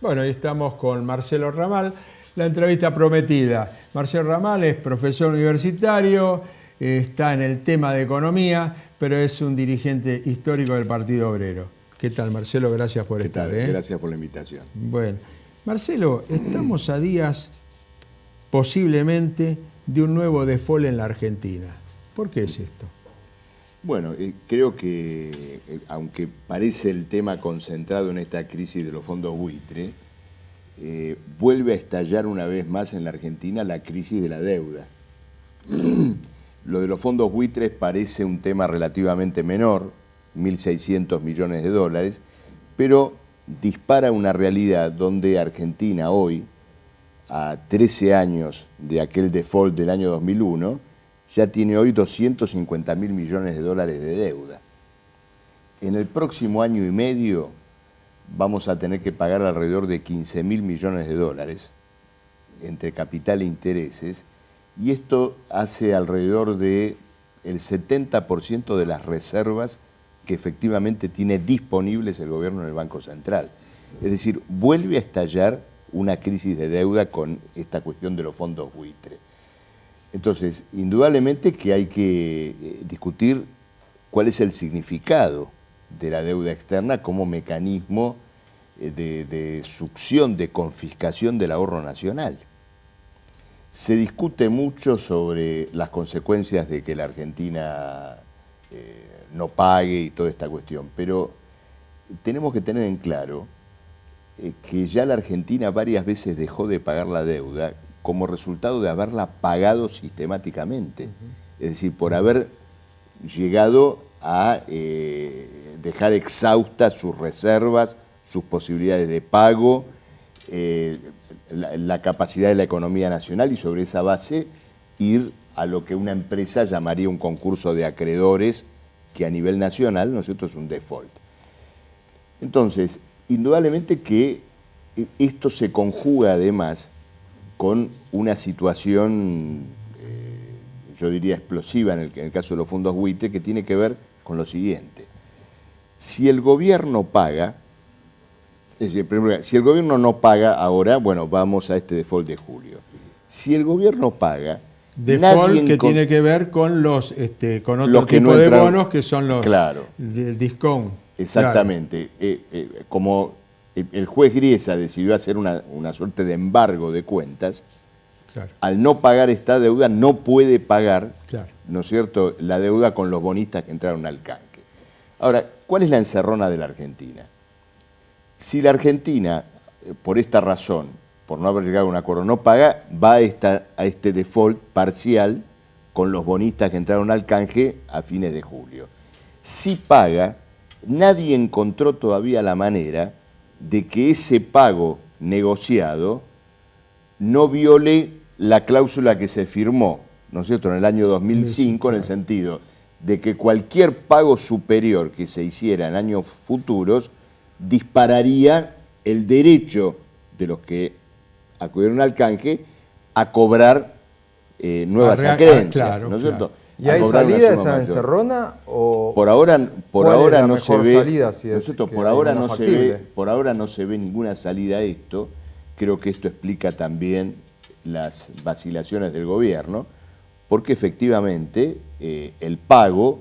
Bueno, ahí estamos con Marcelo Ramal, la entrevista prometida. Marcelo Ramal es profesor universitario, está en el tema de economía, pero es un dirigente histórico del Partido Obrero. ¿Qué tal, Marcelo? Gracias por estar. Gracias por la invitación. Bueno, Marcelo, estamos a días posiblemente de un nuevo default en la Argentina. ¿Por qué es esto? Bueno, creo que, aunque parece el tema concentrado en esta crisis de los fondos buitre, vuelve a estallar una vez más en la Argentina la crisis de la deuda. Lo de los fondos buitres parece un tema relativamente menor, 1.600 millones de dólares, pero dispara una realidad donde Argentina hoy, a 13 años de aquel default del año 2001, ya tiene hoy 250.000 millones de dólares de deuda. En el próximo año y medio vamos a tener que pagar alrededor de 15.000 millones de dólares entre capital e intereses, y esto hace alrededor del 70% de las reservas que efectivamente tiene disponibles el gobierno en el Banco Central. Es decir, vuelve a estallar una crisis de deuda con esta cuestión de los fondos buitre. Entonces, indudablemente que hay que discutir cuál es el significado de la deuda externa como mecanismo de succión, de confiscación del ahorro nacional. Se discute mucho sobre las consecuencias de que la Argentina no pague y toda esta cuestión, pero tenemos que tener en claro que ya la Argentina varias veces dejó de pagar la deuda como resultado de haberla pagado sistemáticamente. Es decir, por haber llegado a dejar exhaustas sus reservas, sus posibilidades de pago, la capacidad de la economía nacional, y sobre esa base ir a lo que una empresa llamaría un concurso de acreedores, que a nivel nacional, ¿no es cierto?, es un default. Entonces, indudablemente que esto se conjuga además con una situación, yo diría explosiva en el caso de los fondos buitre, que tiene que ver con lo siguiente. Si el gobierno paga, es decir, si el gobierno no paga ahora, bueno, vamos a este default de julio. Si el gobierno paga, default que tiene que ver con los con otro tipo de bonos que son los discount. Exactamente. Claro. Como el juez Griesa decidió hacer una suerte de embargo de cuentas, claro, al no pagar esta deuda no puede pagar, claro, ¿no es cierto?, la deuda con los bonistas que entraron al canque. Ahora, ¿cuál es la encerrona de la Argentina? Si la Argentina, por esta razón, por no haber llegado a un acuerdo, no paga, va a este default parcial con los bonistas que entraron al canje a fines de julio. Si paga, nadie encontró todavía la manera de que ese pago negociado no viole la cláusula que se firmó, ¿no es cierto?, en el año 2005, en el sentido de que cualquier pago superior que se hiciera en años futuros dispararía el derecho de los que acudieron al canje a cobrar nuevas acreencias, claro, ¿no es cierto? Claro. ¿Y hay salida de esa encerrona? O por ahora no se ve, salida, si es por ahora no se ve ninguna salida a esto. Creo que esto explica también las vacilaciones del gobierno, porque efectivamente el pago,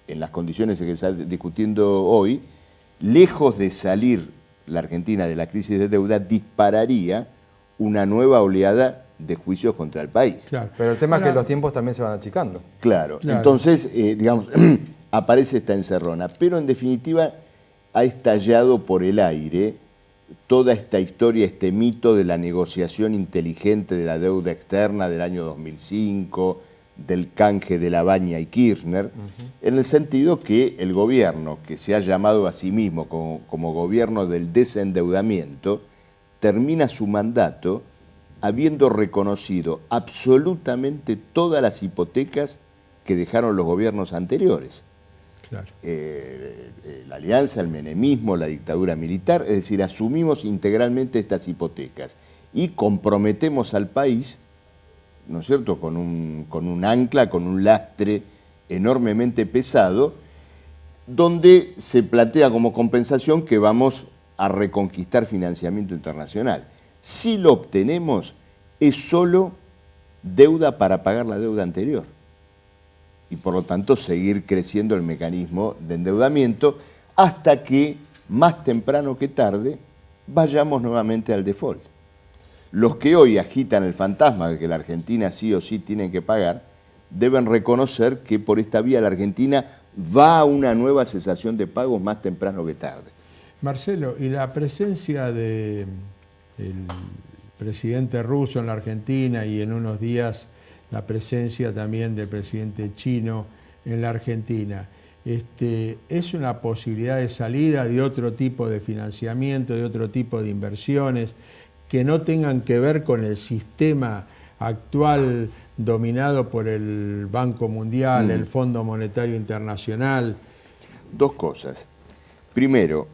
en las condiciones que se está discutiendo hoy, lejos de salir la Argentina de la crisis de deuda, dispararía una nueva oleada de juicios contra el país. Claro. Pero el tema es que los tiempos también se van achicando. Claro. Entonces, digamos, aparece esta encerrona. Pero en definitiva ha estallado por el aire toda esta historia, este mito de la negociación inteligente de la deuda externa del año 2005, del canje de Labaña y Kirchner, en el sentido que el gobierno, que se ha llamado a sí mismo como gobierno del desendeudamiento, termina su mandato habiendo reconocido absolutamente todas las hipotecas que dejaron los gobiernos anteriores. Claro. La alianza, el menemismo, la dictadura militar, es decir, asumimos integralmente estas hipotecas y comprometemos al país, ¿no es cierto?, con un ancla, con un lastre enormemente pesado, donde se plantea como compensación que vamos a reconquistar financiamiento internacional. Si lo obtenemos, es solo deuda para pagar la deuda anterior. Y por lo tanto seguir creciendo el mecanismo de endeudamiento hasta que, más temprano que tarde, vayamos nuevamente al default. Los que hoy agitan el fantasma de que la Argentina sí o sí tiene que pagar, deben reconocer que por esta vía la Argentina va a una nueva cesación de pagos más temprano que tarde. Marcelo, ¿y la presencia del presidente ruso en la Argentina y en unos días la presencia también del presidente chino en la Argentina, es una posibilidad de salida de otro tipo de financiamiento, de otro tipo de inversiones que no tengan que ver con el sistema actual dominado por el Banco Mundial, el Fondo Monetario Internacional? Dos cosas. Primero,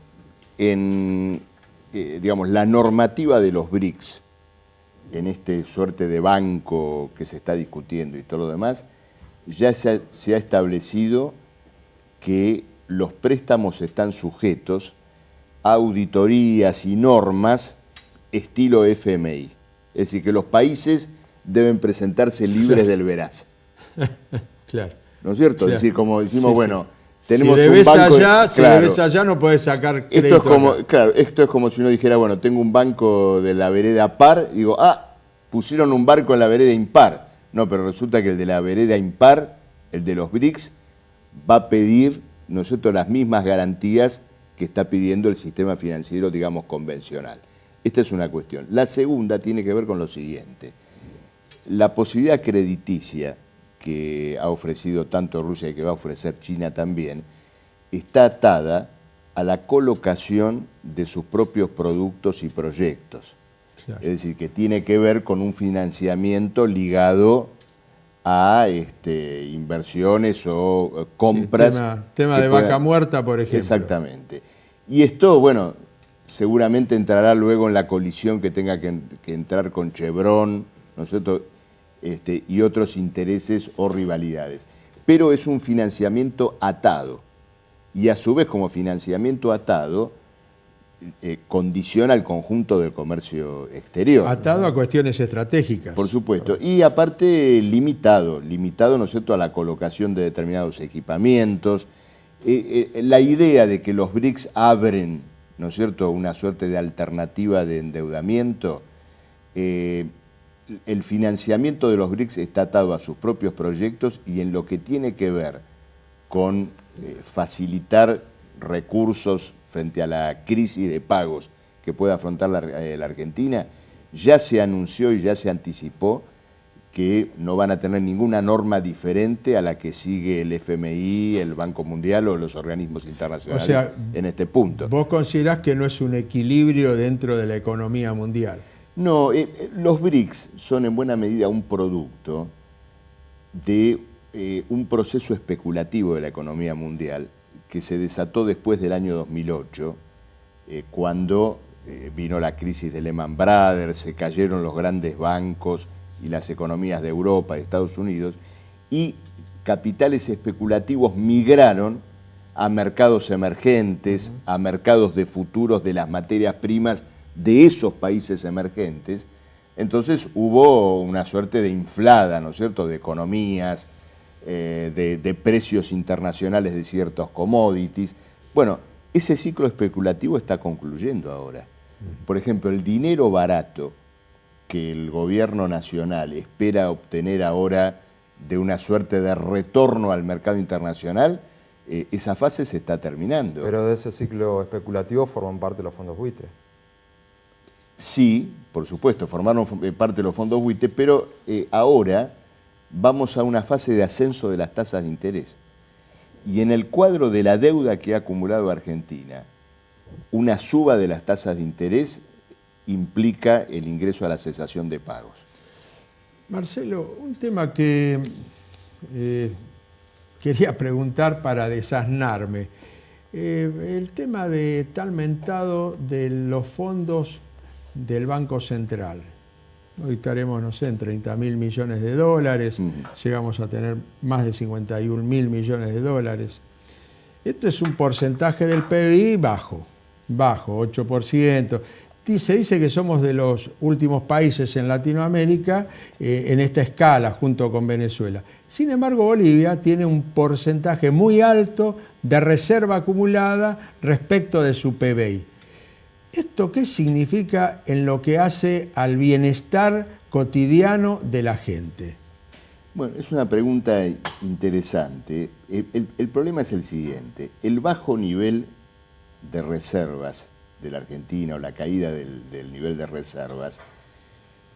digamos, la normativa de los BRICS, en este suerte de banco que se está discutiendo y todo lo demás, ya se ha establecido que los préstamos están sujetos a auditorías y normas estilo FMI. Es decir, que los países deben presentarse libres del veraz. Claro. ¿No es cierto? Claro. Es decir, como decimos, Sí, bueno, sí. tenemos si debes un banco... allá, si claro, debes allá no podés sacar crédito. Esto es como si uno dijera, bueno, tengo un banco de la vereda par, y digo, pusieron un barco en la vereda impar. No, pero resulta que el de la vereda impar, el de los BRICS, va a pedir, ¿no es cierto?, las mismas garantías que está pidiendo el sistema financiero, digamos, convencional. Esta es una cuestión. La segunda tiene que ver con lo siguiente. La posibilidad crediticia que ha ofrecido tanto Rusia y que va a ofrecer China también, está atada a la colocación de sus propios productos y proyectos. Claro. Es decir, que tiene que ver con un financiamiento ligado a inversiones o compras. Sí, tema de vaca muerta, por ejemplo. Exactamente. Y esto, bueno, seguramente entrará luego en la colisión que tenga que entrar con Chevron, ¿no es cierto?, y otros intereses o rivalidades. Pero es un financiamiento atado. Y a su vez, como financiamiento atado, condiciona el conjunto del comercio exterior. Atado a cuestiones estratégicas. Por supuesto. Y aparte limitado, ¿no es cierto?, a la colocación de determinados equipamientos. La idea de que los BRICS abren, ¿no es cierto?, una suerte de alternativa de endeudamiento, el financiamiento de los BRICS está atado a sus propios proyectos y en lo que tiene que ver con facilitar recursos frente a la crisis de pagos que puede afrontar la Argentina, ya se anunció y ya se anticipó que no van a tener ninguna norma diferente a la que sigue el FMI, el Banco Mundial o los organismos internacionales, o sea, en este punto. ¿Vos considerás que no es un equilibrio dentro de la economía mundial? No, los BRICS son en buena medida un producto de un proceso especulativo de la economía mundial que se desató después del año 2008, cuando vino la crisis de Lehman Brothers, se cayeron los grandes bancos y las economías de Europa y Estados Unidos, y capitales especulativos migraron a mercados emergentes, a mercados de futuros de las materias primas de esos países emergentes. Entonces hubo una suerte de inflada, ¿no es cierto?, de economías, de precios internacionales de ciertos commodities. Bueno, ese ciclo especulativo está concluyendo ahora. Por ejemplo, el dinero barato que el gobierno nacional espera obtener ahora de una suerte de retorno al mercado internacional, esa fase se está terminando. Pero de ese ciclo especulativo forman parte los fondos buitre. Sí, por supuesto, formaron parte de los fondos buitre, pero ahora vamos a una fase de ascenso de las tasas de interés. Y en el cuadro de la deuda que ha acumulado Argentina, una suba de las tasas de interés implica el ingreso a la cesación de pagos. Marcelo, un tema que quería preguntar para desasnarme. El tema de tal mentado de los fondos del Banco Central. Hoy estaremos, no sé, en 30.000 millones de dólares, llegamos a tener más de 51.000 millones de dólares. Esto es un porcentaje del PBI bajo, bajo, 8%. Se dice que somos de los últimos países en Latinoamérica en esta escala, junto con Venezuela. Sin embargo, Bolivia tiene un porcentaje muy alto de reserva acumulada respecto de su PBI. ¿Esto qué significa en lo que hace al bienestar cotidiano de la gente? Bueno, es una pregunta interesante. El problema es el siguiente. El bajo nivel de reservas de la Argentina o la caída del nivel de reservas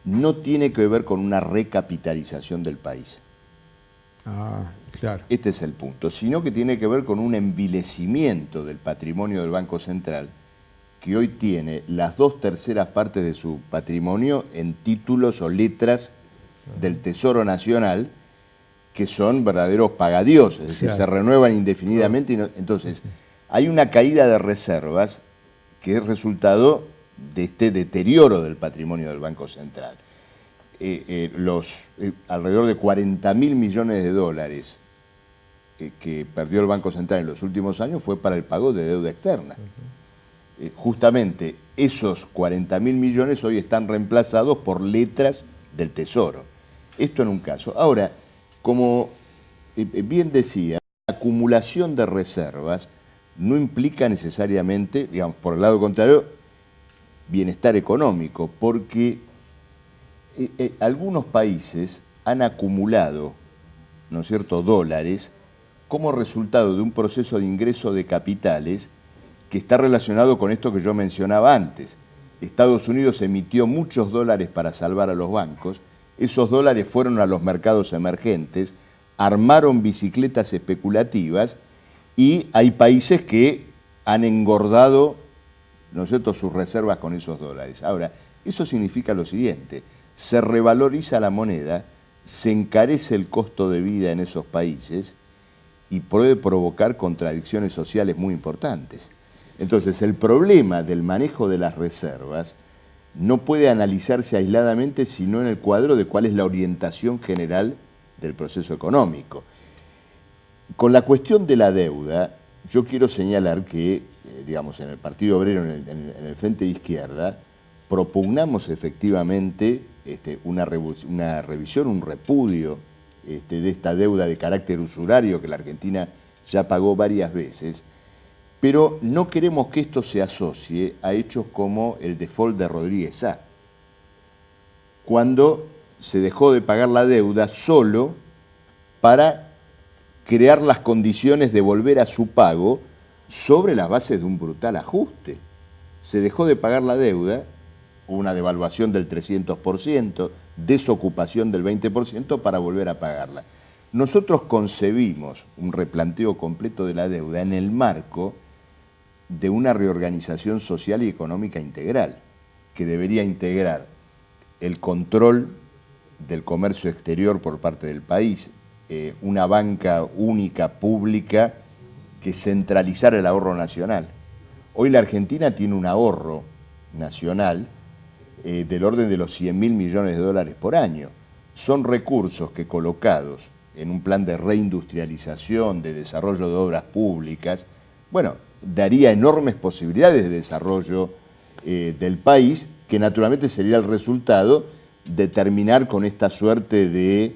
no tiene que ver con una recapitalización del país. Ah, claro. Este es el punto, sino que tiene que ver con un envilecimiento del patrimonio del Banco Central, que hoy tiene las 2/3 partes de su patrimonio en títulos o letras del Tesoro Nacional, que son verdaderos pagadioses, es decir, claro, se renuevan indefinidamente. Entonces, hay una caída de reservas que es resultado de este deterioro del patrimonio del Banco Central. Alrededor de 40.000 millones de dólares que perdió el Banco Central en los últimos años fue para el pago de deuda externa. Justamente esos 40.000 millones hoy están reemplazados por letras del Tesoro. Esto en un caso. Ahora, como bien decía, la acumulación de reservas no implica necesariamente, digamos, por el lado contrario, bienestar económico, porque algunos países han acumulado, ¿no es cierto?, dólares como resultado de un proceso de ingreso de capitales que está relacionado con esto que yo mencionaba antes. Estados Unidos emitió muchos dólares para salvar a los bancos, esos dólares fueron a los mercados emergentes, armaron bicicletas especulativas y hay países que han engordado, ¿no es cierto?, sus reservas con esos dólares. Ahora, eso significa lo siguiente: se revaloriza la moneda, se encarece el costo de vida en esos países y puede provocar contradicciones sociales muy importantes. Entonces, el problema del manejo de las reservas no puede analizarse aisladamente, sino en el cuadro de cuál es la orientación general del proceso económico. Con la cuestión de la deuda, yo quiero señalar que, digamos, en el Partido Obrero, en el Frente de Izquierda, propugnamos efectivamente una revisión, un repudio de esta deuda de carácter usurario que la Argentina ya pagó varias veces, pero no queremos que esto se asocie a hechos como el default de Rodríguez Sá, cuando se dejó de pagar la deuda solo para crear las condiciones de volver a su pago sobre las bases de un brutal ajuste. Se dejó de pagar la deuda, una devaluación del 300%, desocupación del 20% para volver a pagarla. Nosotros concebimos un replanteo completo de la deuda en el marco de una reorganización social y económica integral, que debería integrar el control del comercio exterior por parte del país, una banca única, pública, que centralizara el ahorro nacional. Hoy la Argentina tiene un ahorro nacional del orden de los 100.000 millones de dólares por año. Son recursos que, colocados en un plan de reindustrialización, de desarrollo de obras públicas, bueno, daría enormes posibilidades de desarrollo del país, que naturalmente sería el resultado de terminar con esta suerte de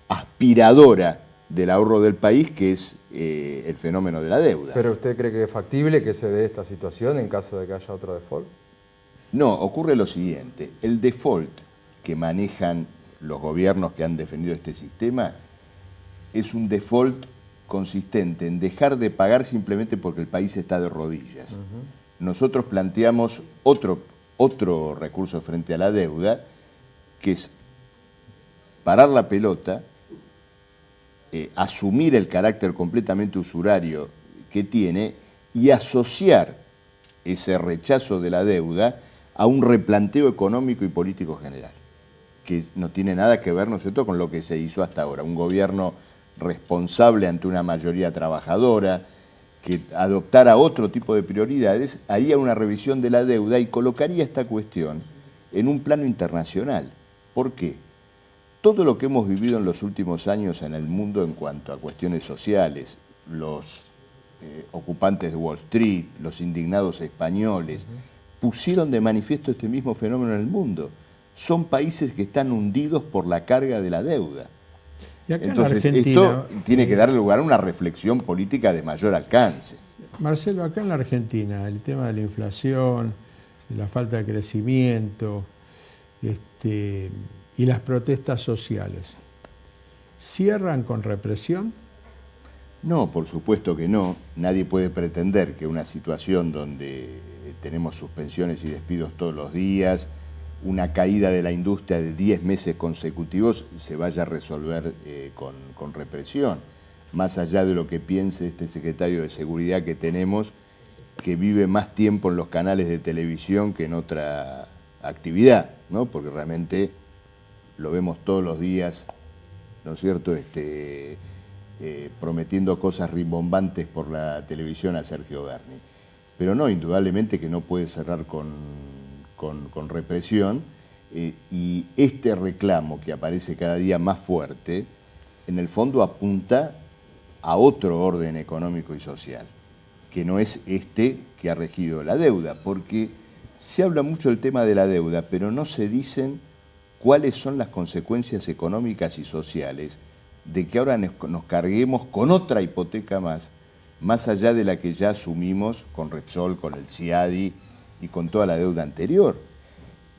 aspiradora del ahorro del país, que es el fenómeno de la deuda. ¿Pero usted cree que es factible que se dé esta situación en caso de que haya otro default? No, ocurre lo siguiente: el default que manejan los gobiernos que han defendido este sistema es un default consistente en dejar de pagar simplemente porque el país está de rodillas. Nosotros planteamos otro recurso frente a la deuda, que es parar la pelota, asumir el carácter completamente usurario que tiene y asociar ese rechazo de la deuda a un replanteo económico y político general, que no tiene nada que ver, ¿no es cierto?, con lo que se hizo hasta ahora. Un gobierno responsable ante una mayoría trabajadora, que adoptara otro tipo de prioridades, haría una revisión de la deuda y colocaría esta cuestión en un plano internacional. ¿Por qué? Todo lo que hemos vivido en los últimos años en el mundo en cuanto a cuestiones sociales, los ocupantes de Wall Street, los indignados españoles, pusieron de manifiesto este mismo fenómeno en el mundo. Son países que están hundidos por la carga de la deuda. Y acá Entonces, en Argentina, esto tiene que dar lugar a una reflexión política de mayor alcance. Marcelo, acá en la Argentina, el tema de la inflación, la falta de crecimiento y las protestas sociales, ¿cierran con represión? No, por supuesto que no. Nadie puede pretender que una situación donde tenemos suspensiones y despidos todos los días, una caída de la industria de 10 meses consecutivos, se vaya a resolver con represión. Más allá de lo que piense este secretario de Seguridad que tenemos, que vive más tiempo en los canales de televisión que en otra actividad, ¿no? Porque realmente lo vemos todos los días, ¿no es cierto?, prometiendo cosas rimbombantes por la televisión a Sergio Berni. Pero no, indudablemente que no puede cerrar con represión, y este reclamo que aparece cada día más fuerte, en el fondo apunta a otro orden económico y social, que no es este que ha regido la deuda, porque se habla mucho del tema de la deuda, pero no se dicen cuáles son las consecuencias económicas y sociales de que ahora nos carguemos con otra hipoteca más allá de la que ya asumimos con Repsol, con el CIADI y con toda la deuda anterior.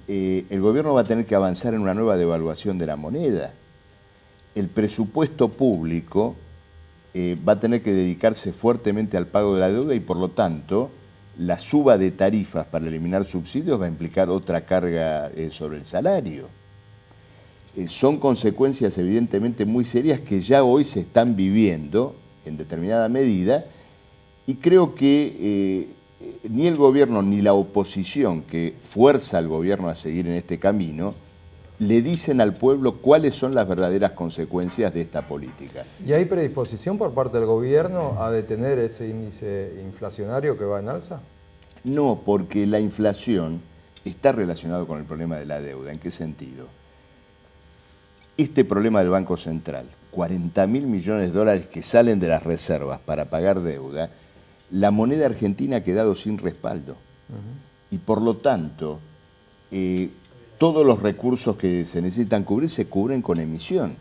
El gobierno va a tener que avanzar en una nueva devaluación de la moneda. El presupuesto público va a tener que dedicarse fuertemente al pago de la deuda y, por lo tanto, la suba de tarifas para eliminar subsidios va a implicar otra carga sobre el salario. Son consecuencias evidentemente muy serias que ya hoy se están viviendo en determinada medida, y creo que ni el gobierno ni la oposición, que fuerza al gobierno a seguir en este camino, le dicen al pueblo cuáles son las verdaderas consecuencias de esta política. ¿Y hay predisposición por parte del gobierno a detener ese índice inflacionario que va en alza? No, porque la inflación está relacionada con el problema de la deuda. ¿En qué sentido? Este problema del Banco Central, 40.000 millones de dólares que salen de las reservas para pagar deuda, la moneda argentina ha quedado sin respaldo. Y por lo tanto, todos los recursos que se necesitan cubrir se cubren con emisión.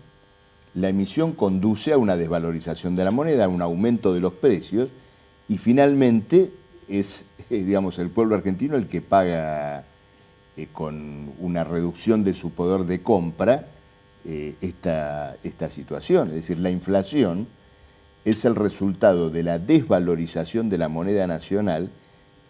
La emisión conduce a una desvalorización de la moneda, a un aumento de los precios, y finalmente es, digamos, el pueblo argentino el que paga con una reducción de su poder de compra esta situación. Es decir, la inflación es el resultado de la desvalorización de la moneda nacional,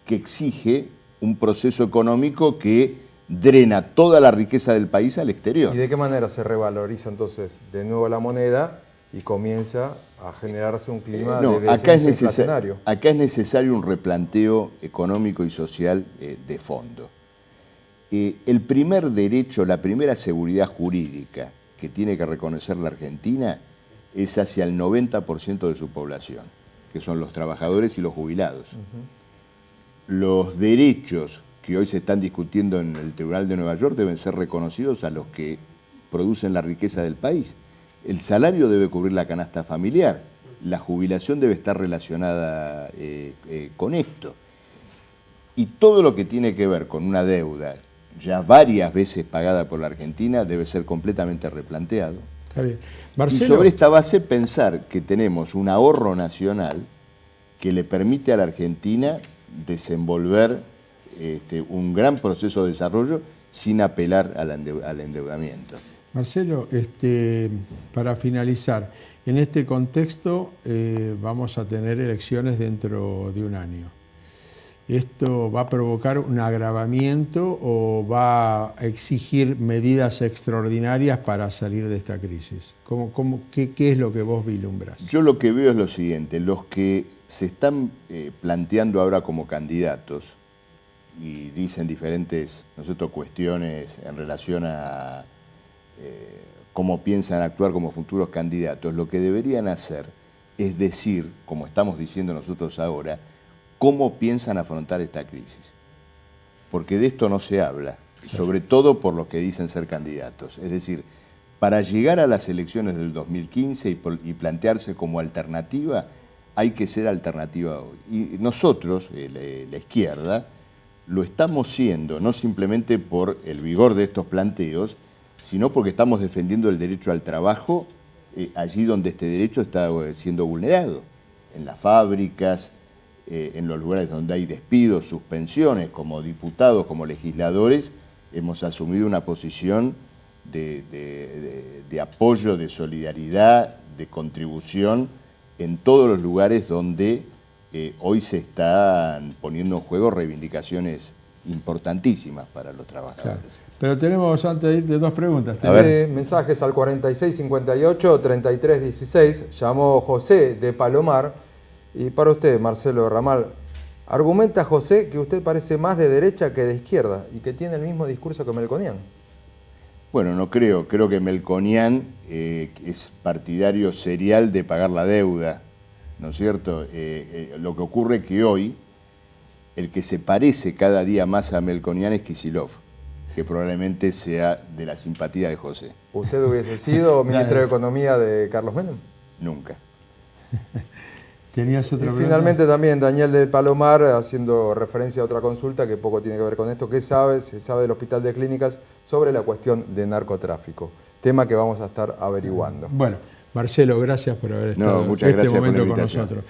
que exige un proceso económico que drena toda la riqueza del país al exterior. ¿Y de qué manera se revaloriza entonces de nuevo la moneda y comienza a generarse un clima de descenso inflacionario? Acá es necesario un replanteo económico y social de fondo. El primer derecho, la primera seguridad jurídica que tiene que reconocer la Argentina es hacia el 90% de su población, que son los trabajadores y los jubilados. Los derechos que hoy se están discutiendo en el Tribunal de Nueva York deben ser reconocidos a los que producen la riqueza del país. El salario debe cubrir la canasta familiar, la jubilación debe estar relacionada con esto. Y todo lo que tiene que ver con una deuda ya varias veces pagada por la Argentina debe ser completamente replanteado. Está bien. Marcelo, y sobre esta base pensar que tenemos un ahorro nacional que le permite a la Argentina desenvolver un gran proceso de desarrollo sin apelar al endeudamiento. Marcelo, para finalizar, en este contexto vamos a tener elecciones dentro de un año. ¿Esto va a provocar un agravamiento o va a exigir medidas extraordinarias para salir de esta crisis? ¿Qué es lo que vos vislumbrás? Yo lo que veo es lo siguiente: los que se están planteando ahora como candidatos y dicen diferentes, cuestiones en relación a cómo piensan actuar como futuros candidatos, lo que deberían hacer es decir, como estamos diciendo nosotros ahora, cómo piensan afrontar esta crisis. Porque de esto no se habla, sobre todo por los que dicen ser candidatos. Es decir, para llegar a las elecciones del 2015 y plantearse como alternativa, hay que ser alternativa hoy. Y nosotros, la izquierda, lo estamos siendo, no simplemente por el vigor de estos planteos, sino porque estamos defendiendo el derecho al trabajo allí donde este derecho está siendo vulnerado, en las fábricas, en los lugares donde hay despidos, suspensiones. Como diputados, como legisladores, hemos asumido una posición de apoyo, de solidaridad, de contribución en todos los lugares donde hoy se están poniendo en juego reivindicaciones importantísimas para los trabajadores. Claro. Pero tenemos, antes de irte, dos preguntas. A ver. Mensajes al 4658-3316. Llamó José de Palomar. Y para usted, Marcelo Ramal, argumenta José que usted parece más de derecha que de izquierda y que tiene el mismo discurso que Melconian. Bueno, no creo. Creo que Melconian es partidario serial de pagar la deuda, ¿no es cierto? Lo que ocurre es que hoy el que se parece cada día más a Melconian es Kicillof, que probablemente sea de la simpatía de José. ¿Usted hubiese sido ministro de Economía de Carlos Menem? Nunca. ¿Tenías otra pregunta? Finalmente también Daniel de Palomar, haciendo referencia a otra consulta que poco tiene que ver con esto, ¿qué sabe? Se sabe del Hospital de Clínicas sobre la cuestión de narcotráfico, tema que vamos a estar averiguando. Bueno, Marcelo, gracias por haber estado muchas gracias momento por la con invitación. nosotros.